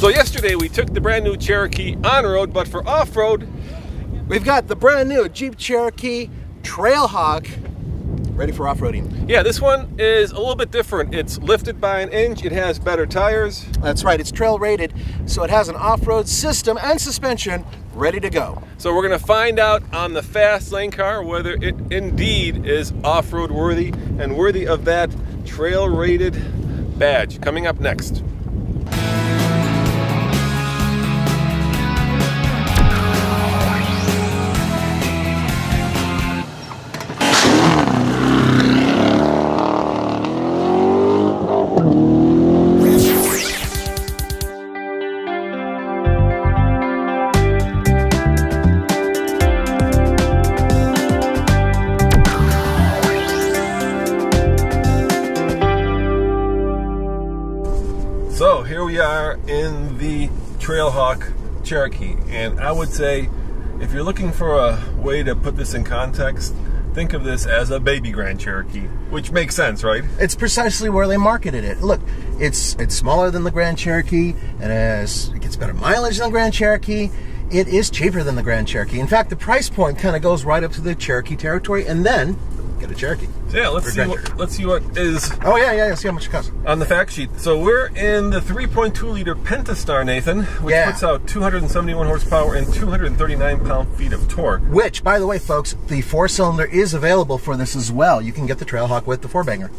So yesterday we took the brand new Cherokee on-road, but for off-road, we've got the brand new Jeep Cherokee Trailhawk ready for off-roading. Yeah, this one is a little bit different. It's lifted by 1 inch, it has better tires. That's right, it's trail rated, so it has an off-road system and suspension ready to go. So we're gonna find out on the fast lane car whether it indeed is off-road worthy and worthy of that trail rated badge. Coming up next. So here we are in the Trailhawk Cherokee, and I would say if you're looking for a way to put this in context, think of this as a baby Grand Cherokee, which makes sense, right? It's precisely where they marketed it. Look, it's smaller than the Grand Cherokee, it gets better mileage than the Grand Cherokee. It is cheaper than the Grand Cherokee. In fact, the price point kind of goes right up to the Cherokee territory, and then get a Cherokee. So yeah, let's see what is. Oh yeah. See how much it costs on the fact sheet. So we're in the 3.2 liter Pentastar, Nathan, which puts out 271 horsepower and 239 pound-feet of torque. Which, by the way, folks, the 4-cylinder is available for this as well. You can get the Trailhawk with the 4-banger.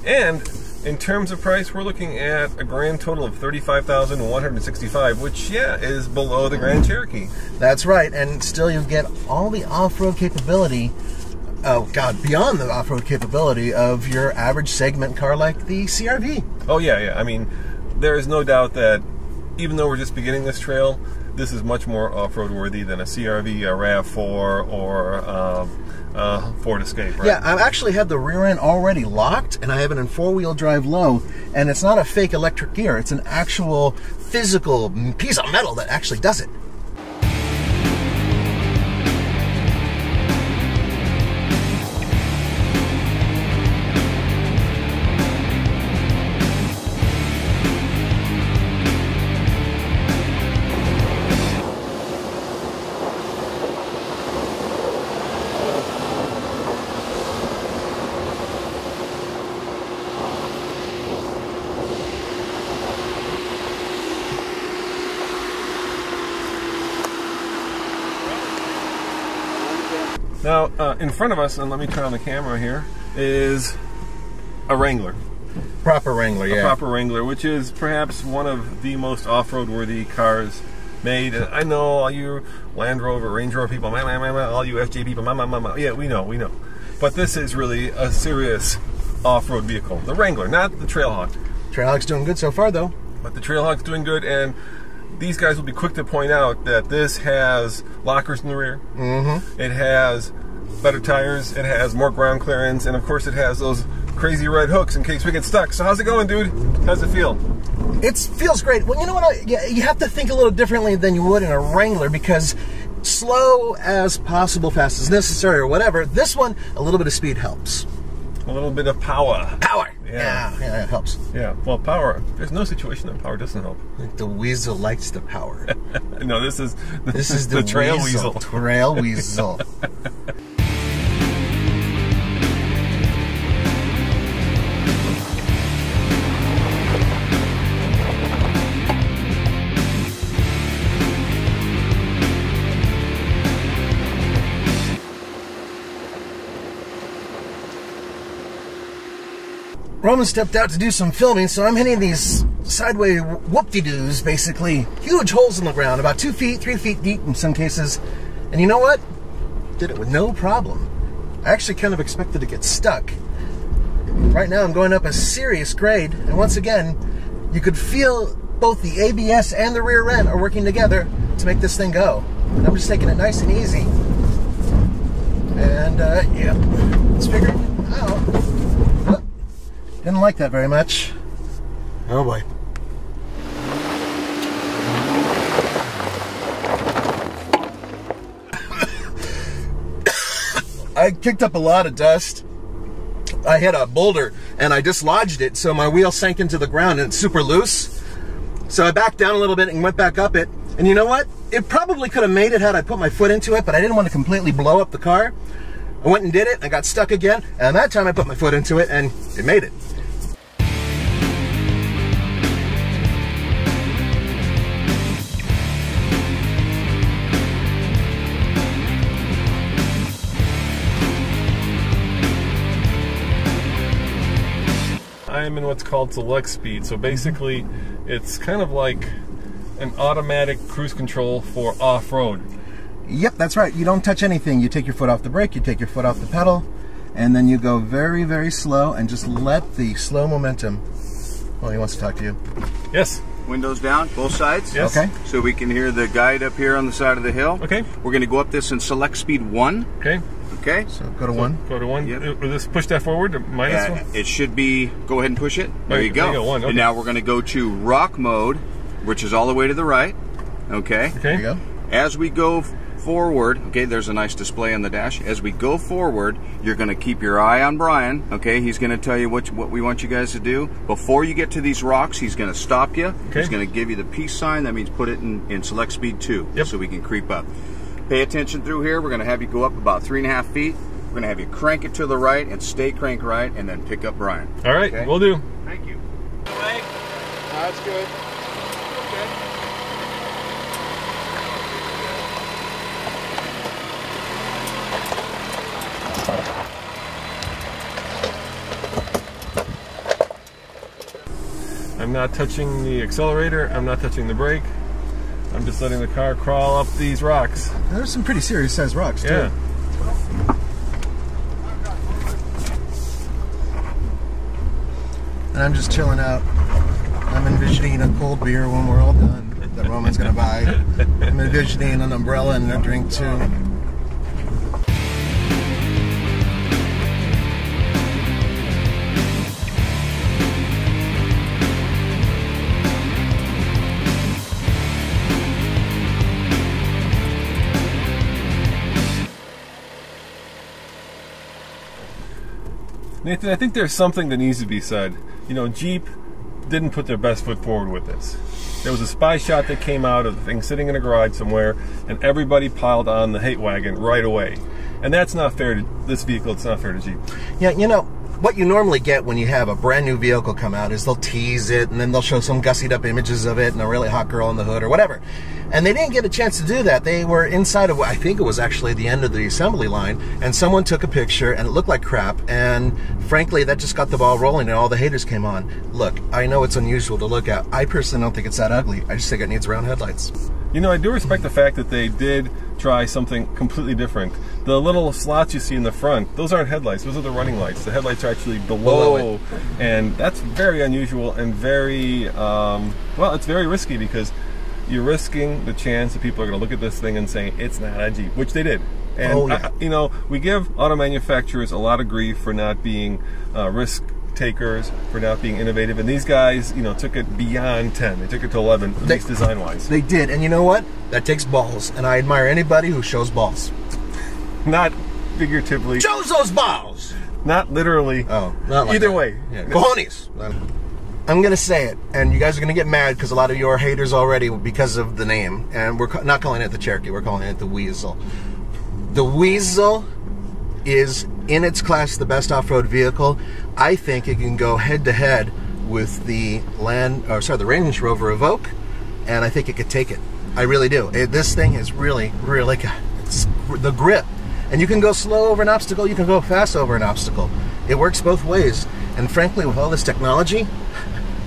And in terms of price, we're looking at a grand total of $35,165, which is below the Grand Cherokee. That's right, and still you get all the off-road capability. Oh God, beyond the off-road capability of your average segment car like the CR-V. Oh yeah. I mean, there is no doubt that even though we're just beginning this trail, this is much more off-road worthy than a CR-V, a RAV4, or Ford Escape, right? Yeah, I've actually had the rear end already locked, and I have it in 4-wheel drive low, and it's not a fake electric gear. It's an actual physical piece of metal that actually does it. Now, in front of us, and let me turn on the camera here, is a Wrangler. Proper Wrangler, yeah. A proper Wrangler, which is perhaps one of the most off-road worthy cars made. And I know all you Land Rover, Range Rover people, all you FJ people, yeah, we know. But this is really a serious off-road vehicle. The Wrangler, not the Trailhawk. Trailhawk's doing good so far, though. But the Trailhawk's doing good, and these guys will be quick to point out that this has lockers in the rear. Mm-hmm. It has better tires. It has more ground clearance, and of course, it has those crazy red hooks in case we get stuck. So how's it going, dude? How's it feel? It feels great. Well, you know what? You have to think a little differently than you would in a Wrangler, because slow as possible, fast as necessary, or whatever. This one, a little bit of speed helps. A little bit of power. Power. Yeah, it helps. Yeah, well, power. There's no situation that power doesn't help. The weasel likes the power. No, this is the trail weasel. Trail weasel. Roman stepped out to do some filming, so I'm hitting these sideways whoop-de-doos, basically. Huge holes in the ground, about 2 feet, 3 feet deep in some cases. And you know what? Did it with no problem. I actually kind of expected to get stuck. Right now I'm going up a serious grade, and once again, you could feel both the ABS and the rear end are working together to make this thing go. And I'm just taking it nice and easy. And, yeah, let's figure it out. Didn't like that very much. Oh boy. I kicked up a lot of dust. I hit a boulder and I dislodged it, so my wheel sank into the ground and it's super loose. So I backed down a little bit and went back up it. And you know what? It probably could have made it had I put my foot into it, but I didn't want to completely blow up the car. I went and did it, I got stuck again, and that time I put my foot into it and it made it. I'm in what's called select speed, so basically it's kind of like an automatic cruise control for off-road. Yep, that's right. You don't touch anything. You take your foot off the brake, you take your foot off the pedal, and then you go very, very slow and just let the slow momentum. Well, he wants to talk to you. Yes. Windows down, both sides. Yes. Okay. So we can hear the guide up here on the side of the hill. Okay. We're going to go up this in select speed 1. Okay. Okay. So go to 1. Go to 1. Yep. Will this push that forward or minus 1? It should be, go ahead and push it. There you go. There you go, 1. Okay. And now we're going to go to rock mode, which is all the way to the right. Okay. Okay. There you go. As we go forward, okay, there's a nice display on the dash. As we go forward, you're going to keep your eye on Brian, okay? He's going to tell you what we want you guys to do. Before you get to these rocks, he's going to stop you. Okay. He's going to give you the peace sign. That means put it in select speed 2, Yep. so we can creep up. Pay attention through here. We're going to have you go up about 3.5 feet. We're going to have you crank it to the right and stay crank right, and then pick up Brian. All right, Okay? we'll do. Thank you. That's good. Okay. I'm not touching the accelerator. I'm not touching the brake. I'm just letting the car crawl up these rocks. There's some pretty serious sized rocks, too. Yeah. And I'm just chilling out. I'm envisioning a cold beer when we're all done that Roman's going to buy. I'm envisioning an umbrella and a drink, too. Nathan, I think there's something that needs to be said. You know, Jeep didn't put their best foot forward with this. There was a spy shot that came out of the thing sitting in a garage somewhere, and everybody piled on the hate wagon right away. And that's not fair to this vehicle. It's not fair to Jeep. Yeah, you know, what you normally get when you have a brand new vehicle come out is they'll tease it, and then they'll show some gussied up images of it and a really hot girl in the hood or whatever. And they didn't get a chance to do that. They were inside of, I think it was actually the end of the assembly line, and someone took a picture and it looked like crap, and frankly that just got the ball rolling and all the haters came on. Look, I know it's unusual to look at. I personally don't think it's that ugly. I just think it needs round headlights. You know, I do respect the fact that they did try something completely different. The little slots you see in the front, those aren't headlights, those are the running lights. The headlights are actually below and that's very unusual and very, well, it's very risky because you're risking the chance that people are going to look at this thing and say, it's not a Jeep, which they did. And, you know, we give auto manufacturers a lot of grief for not being risk takers, for not being innovative, and these guys, you know, took it beyond 10. They took it to 11, at least design-wise. They did, and you know what? That takes balls, and I admire anybody who shows balls. Not figuratively. Shows those balls! Not literally. Oh, not like either that. way. Yeah. Cojones! I'm gonna say it, and you guys are gonna get mad because a lot of you are haters already because of the name, and we're not calling it the Cherokee, we're calling it the Weasel. The Weasel is, in its class, the best off-road vehicle. I think it can go head-to-head with the the Range Rover Evoque, and I think it could take it. I really do. This thing is really, really got the grip. And you can go slow over an obstacle, you can go fast over an obstacle. It works both ways. And frankly, with all this technology,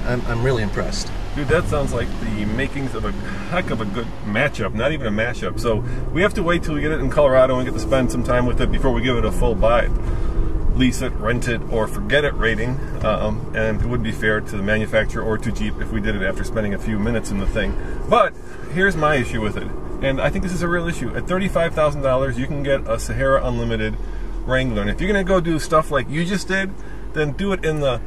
I'm really impressed. Dude, that sounds like the makings of a heck of a good matchup, not even a mashup. So we have to wait till we get it in Colorado and get to spend some time with it before we give it a full buy it, lease it, rent it, or forget it rating. And it wouldn't be fair to the manufacturer or to Jeep if we did it after spending a few minutes in the thing. But here's my issue with it. And I think this is a real issue. At $35,000, you can get a Sahara Unlimited Wrangler. And if you're going to go do stuff like you just did, then do it in the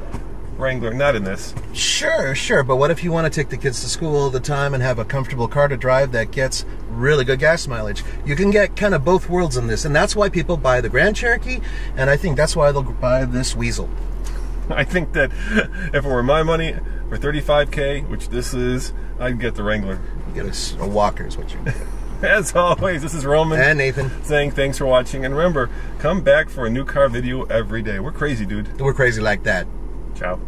Wrangler, not in this. Sure. But what if you want to take the kids to school all the time and have a comfortable car to drive that gets really good gas mileage? You can get kind of both worlds in this. And that's why people buy the Grand Cherokee. And I think that's why they'll buy this Weasel. I think that if it were my money for $35K, which this is, I'd get the Wrangler. Get us a walker is what you get. As always, this is Roman And Nathan saying thanks for watching. And remember, come back for a new car video every day. We're crazy, dude. We're crazy like that. Ciao.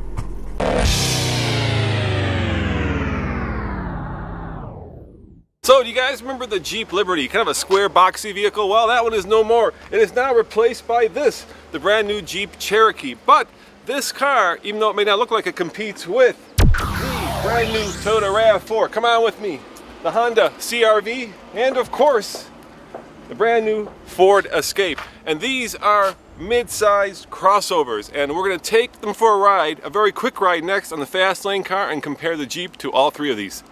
So, do you guys remember the Jeep Liberty? Kind of a square, boxy vehicle? Well, that one is no more. It is now replaced by this, the brand new Jeep Cherokee. But this car, even though it may not look like it competes with the brand new Toyota RAV4, come on with me, the Honda CR-V, and of course, the brand new Ford Escape. And these are mid-sized crossovers, and we're going to take them for a ride, a very quick ride next on the Fast Lane car, and compare the Jeep to all three of these.